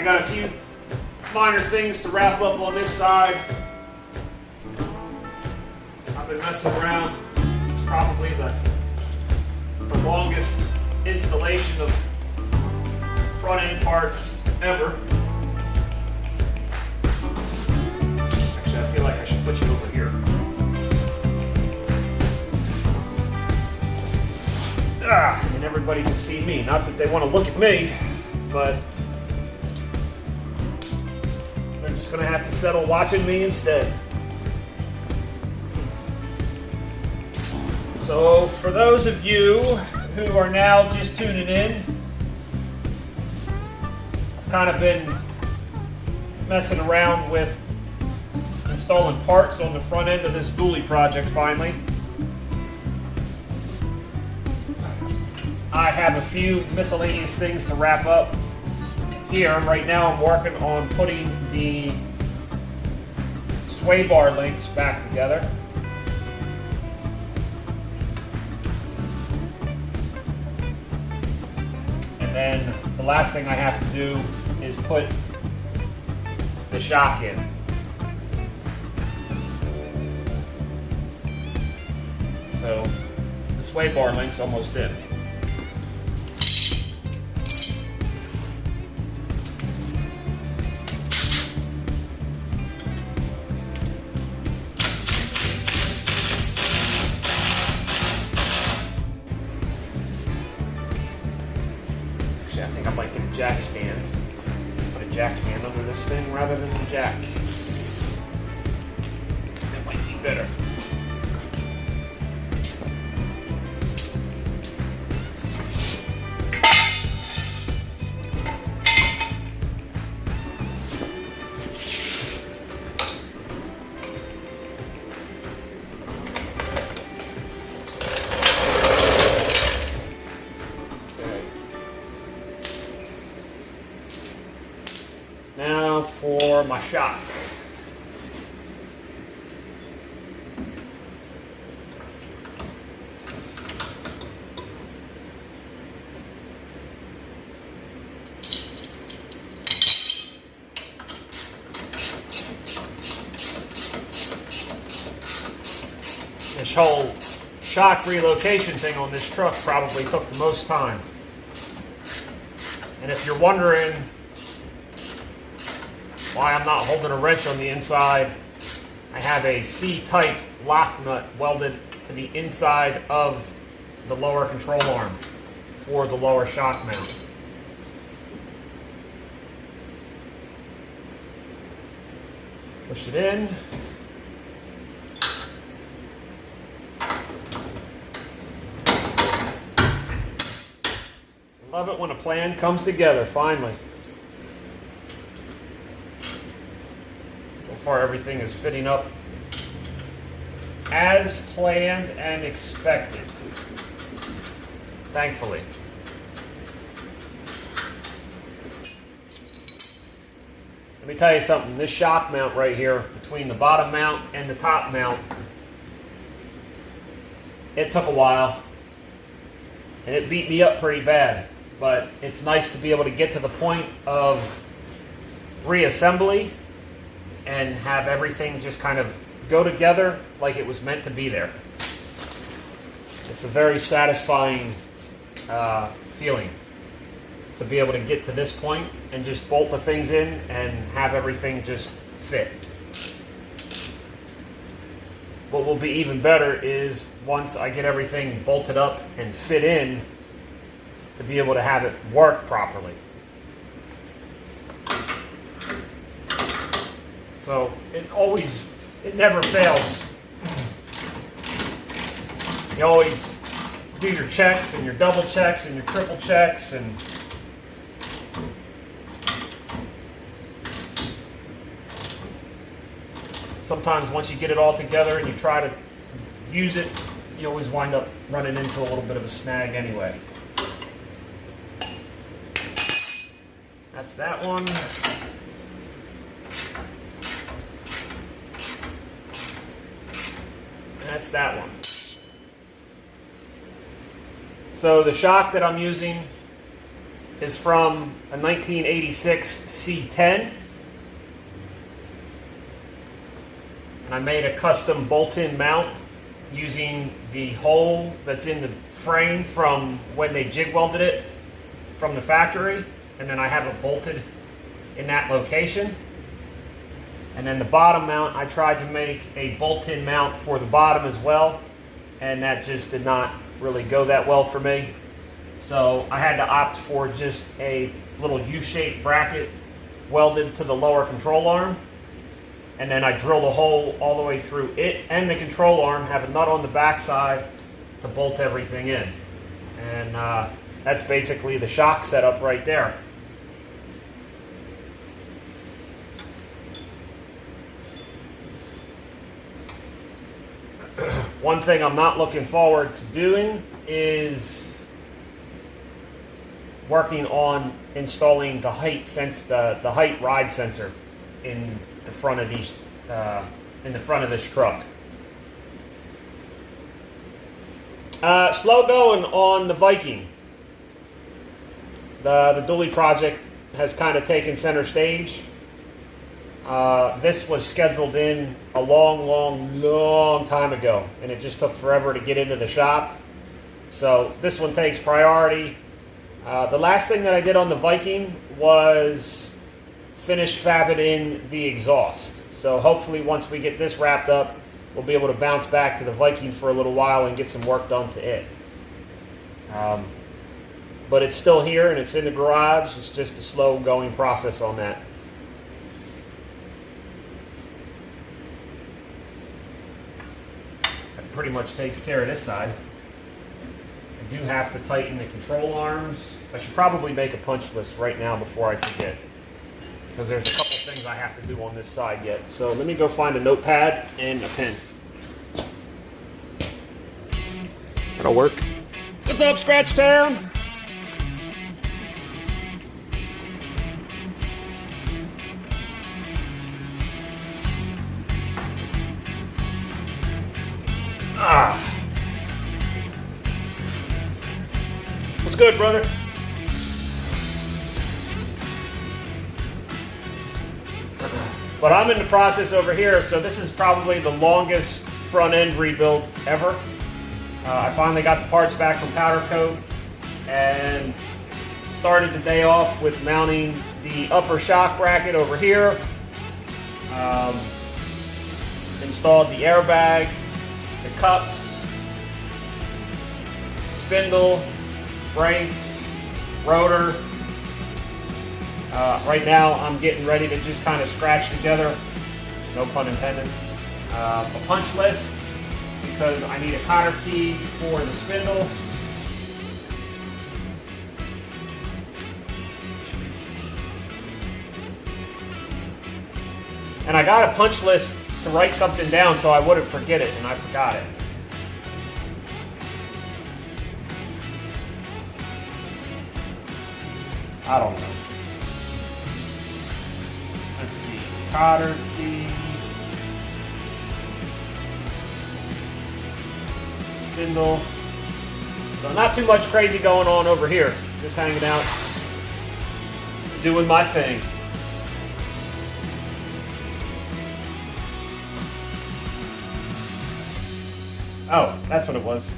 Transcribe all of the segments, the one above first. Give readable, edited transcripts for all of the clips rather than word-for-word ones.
I got a few minor things to wrap up on this side. I've been messing around. It's probably the longest installation of front end parts ever. Actually, I feel like I should put you over here. And everybody can see me. Not that they want to look at me, but they're just going to have to settle watching me instead. So for those of you who are now just tuning in, I've kind of been messing around with installing parts on the front end of this dually project finally. I have a few miscellaneous things to wrap up here. Right now I'm working on putting the sway bar links back together. And then the last thing I have to do is put the shock in. So the sway bar link's almost in. I think I might get a jack stand. Put a jack stand under this thing rather than the jack. That might be better. Now for my shock. This whole shock relocation thing on this truck probably took the most time. And if you're wondering why I'm not holding a wrench on the inside, I have a C-type lock nut welded to the inside of the lower control arm for the lower shock mount. Push it in. Love it when a plan comes together, finally. So far everything is fitting up as planned and expected, thankfully. Let me tell you something, this shock mount right here, between the bottom mount and the top mount, it took a while and it beat me up pretty bad, but it's nice to be able to get to the point of reassembly and have everything just kind of go together like it was meant to be there. It's a very satisfying feeling to be able to get to this point and just bolt the things in and have everything just fit. What will be even better is once I get everything bolted up and fit in, to be able to have it work properly. So it never fails. You always do your checks and your double checks and your triple checks, and sometimes once you get it all together and you try to use it, you always wind up running into a little bit of a snag anyway. That's that one. That's that one. So the shock that I'm using is from a 1986 C.T.B. And I made a custom bolt-in mount using the hole that's in the frame from when they jig welded it from the factory, and then I have it bolted in that location. And then the bottom mount, I tried to make a bolt-in mount for the bottom as well, and that just did not really go that well for me. So I had to opt for just a little U-shaped bracket welded to the lower control arm, and then I drilled a hole all the way through it and the control arm, have a nut on the back side to bolt everything in. And that's basically the shock setup right there. One thing I'm not looking forward to doing is working on installing the height the height ride sensor in the front of these this truck. Slow going on the Viking. The dually project has kind of taken center stage. This was scheduled in a long time ago, and it just took forever to get into the shop. So this one takes priority. The last thing that I did on the Viking was finish fabricating the exhaust. So hopefully once we get this wrapped up, we'll be able to bounce back to the Viking for a little while and get some work done to it. But it's still here and it's in the garage. It's just a slow going process on that. That pretty much takes care of this side. I do have to tighten the control arms. I should probably make a punch list right now before I forget, because there's a couple things I have to do on this side yet. So let me go find a notepad and a pen. That'll work. What's up, Scratch Town? What's good, brother? But I'm in the process over here, so this is probably the longest front end rebuild ever. I finally got the parts back from Powder Coat and started the day off with mounting the upper shock bracket over here. Installed the airbag, the cups, spindle, brakes, rotor. Right now I'm getting ready to just kind of scratch together, no pun intended, a punch list, because I need a cotter key for the spindle. And I got a punch list to write something down so I wouldn't forget it, and I forgot it. I don't know. Let's see. Cotter key. Spindle. So not too much crazy going on over here. Just hanging out, doing my thing. Oh, that's what it was.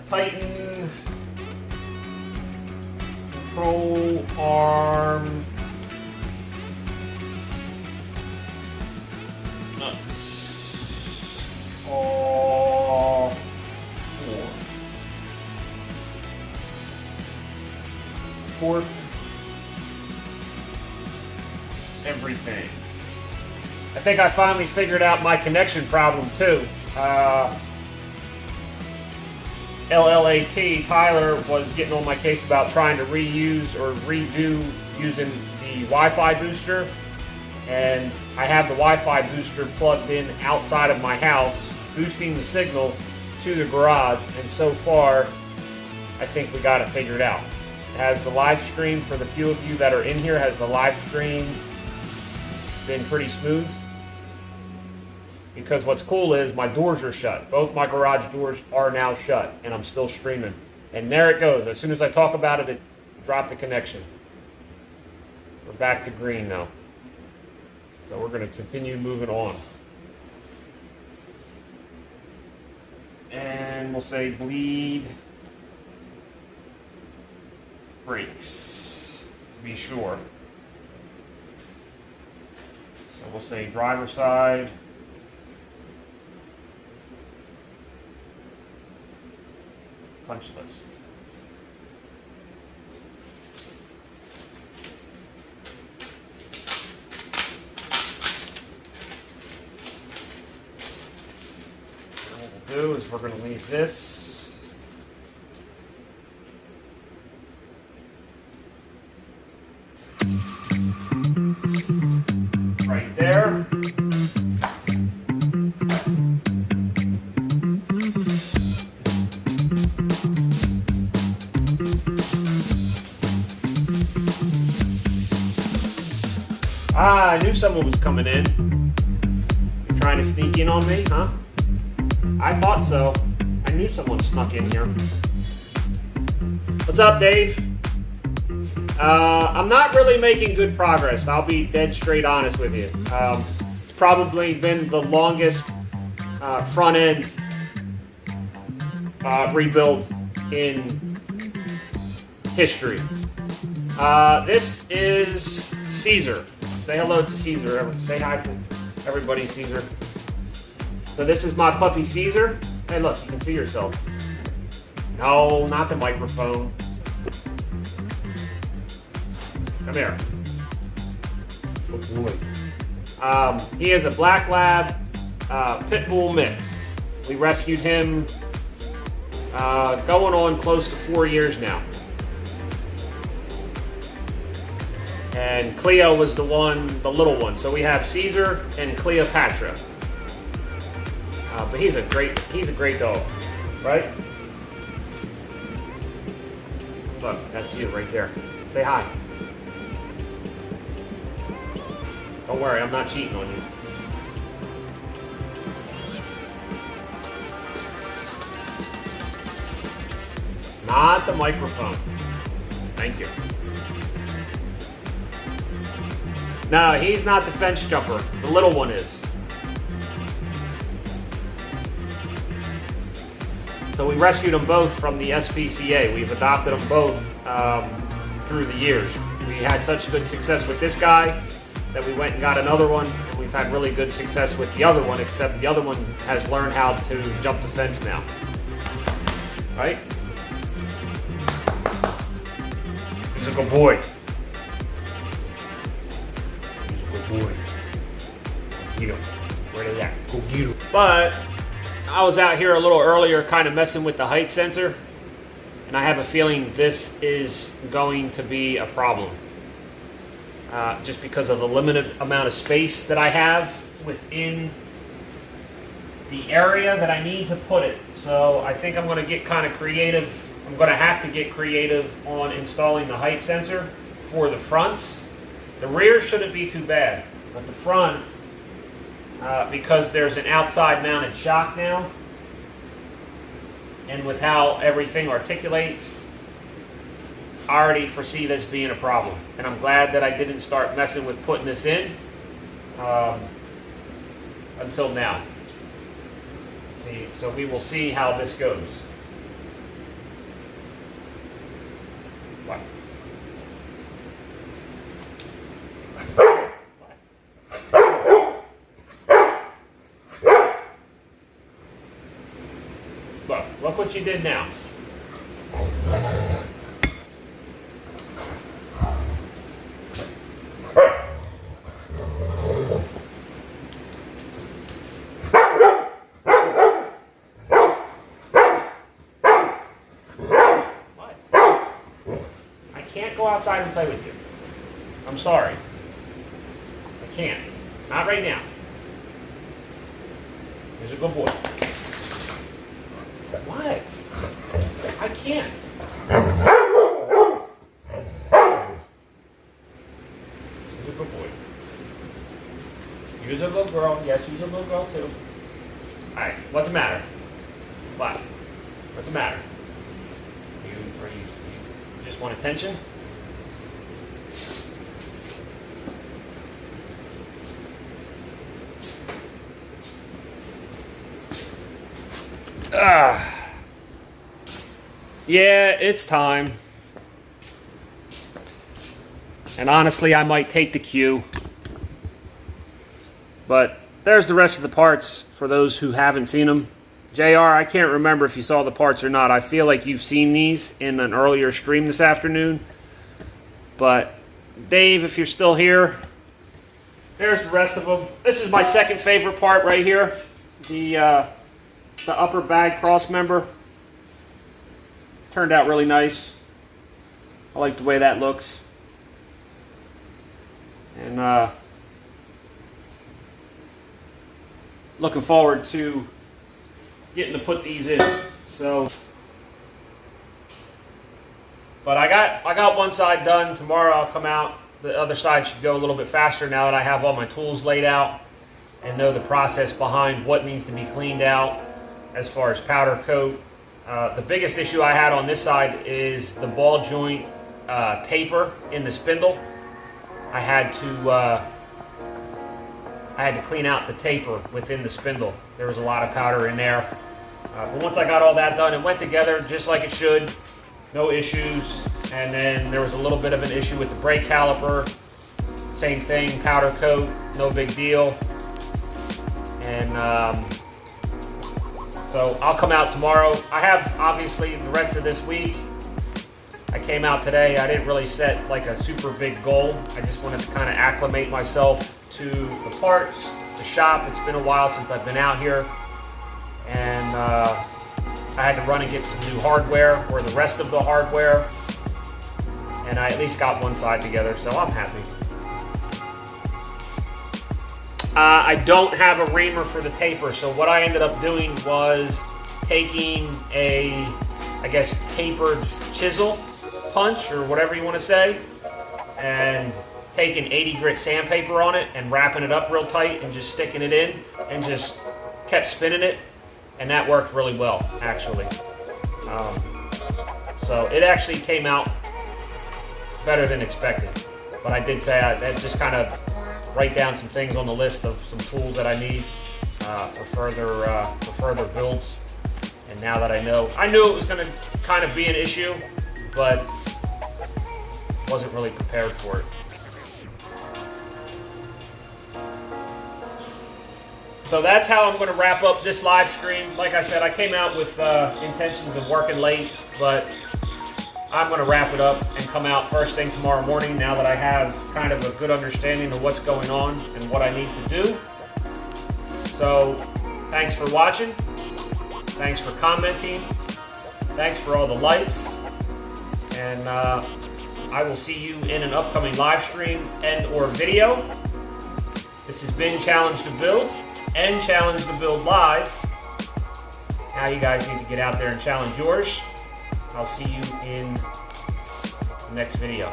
Tighten control arm nuts all four. Everything. I think I finally figured out my connection problem too. LLAT, Tyler, was getting on my case about trying to reuse or redo using the Wi-Fi booster, and I have the Wi-Fi booster plugged in outside of my house, boosting the signal to the garage, and so far I think we got it figured out. It has the live stream, for the few of you that are in here, has the live stream been pretty smooth. because what's cool is my doors are shut. Both my garage doors are now shut, and I'm still streaming. And there it goes. As soon as I talk about it, it dropped the connection. We're back to green now. So we're going to continue moving on. And we'll say bleed brakes, to be sure. So we'll say driver side. Punch list. And what we'll do is we're going to leave this right there. Ah, I knew someone was coming in. You're trying to sneak in on me, huh? I thought so. I knew someone snuck in here. What's up, Dave? I'm not really making good progress. I'll be dead straight honest with you. It's probably been the longest front end rebuild in history. This is Caesar. Say hello to Caesar. Say hi to everybody, Caesar. So this is my puppy, Caesar. Hey, look, you can see yourself. No, not the microphone. Come here. Good boy. He is a black lab pit bull mix. We rescued him going on close to 4 years now. And Cleo was the little one. So we have Caesar and Cleopatra. But he's a great dog, right? Look, that's you right there. Say hi. Don't worry, I'm not cheating on you. Not the microphone. Thank you. No, he's not the fence jumper. The little one is. So we rescued them both from the SPCA. We've adopted them both through the years. We had such good success with this guy that we went and got another one, and we've had really good success with the other one, except the other one has learned how to jump the fence now. Right? He's a good boy. Boy. Get him. Where they at? Go get him. But I was out here a little earlier kind of messing with the height sensor, and I have a feeling this is going to be a problem. Just because of the limited amount of space that I have within the area that I need to put it. So I think I'm going to get kind of creative. I'm going to have to get creative on installing the height sensor for the fronts. The rear shouldn't be too bad, but the front, because there's an outside mounted shock now, and with how everything articulates, I already foresee this being a problem. And I'm glad that I didn't start messing with putting this in until now. See, so we will see how this goes. What? Look what you did now. What? I can't go outside and play with you. I'm sorry. I can't. Not right now. Here's a good boy. What? I can't. He's a good boy. He's a good little girl. Yes, she's a little girl too. All right, what's the matter? What? What's the matter? You just want attention? Yeah, it's time. And honestly, I might take the cue. But there's the rest of the parts for those who haven't seen them. JR, I can't remember if you saw the parts or not. I feel like you've seen these in an earlier stream this afternoon. But Dave, if you're still here, there's the rest of them. This is my second favorite part right here. The upper bag cross member. Turned out really nice. I like the way that looks. And looking forward to getting to put these in. So, but I got one side done. Tomorrow I'll come out. The other side should go a little bit faster now that I have all my tools laid out and know the process behind what needs to be cleaned out as far as powder coat. The biggest issue I had on this side is the ball joint taper in the spindle. I had to clean out the taper within the spindle. There was a lot of powder in there. But once I got all that done, it went together just like it should. No issues. And then there was a little bit of an issue with the brake caliper. Same thing, powder coat, no big deal. And so I'll come out tomorrow. I have obviously the rest of this week. I came out today. I didn't really set like a super big goal. I just wanted to kind of acclimate myself to the parts, the shop. It's been a while since I've been out here. And I had to run and get some new hardware, or the rest of the hardware. And I at least got one side together, so I'm happy. I don't have a reamer for the taper, so what I ended up doing was taking a, I guess, tapered chisel punch, or whatever you want to say, and taking 80 grit sandpaper on it and wrapping it up real tight and just sticking it in and just kept spinning it, and that worked really well, actually. So it actually came out better than expected, but I did say I just kind of write down some things on the list of some tools that I need for further builds. And now that I knew it was going to kind of be an issue, but wasn't really prepared for it. So that's how I'm going to wrap up this live stream. Like I said, I came out with intentions of working late, but I'm going to wrap it up and come out first thing tomorrow morning now that I have kind of a good understanding of what's going on and what I need to do. So thanks for watching. Thanks for commenting. Thanks for all the likes. And I will see you in an upcoming live stream and or video. This has been Challenge to Build and Challenge to Build Live. Now you guys need to get out there and challenge yours. I'll see you in the next video.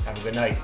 Have a good night.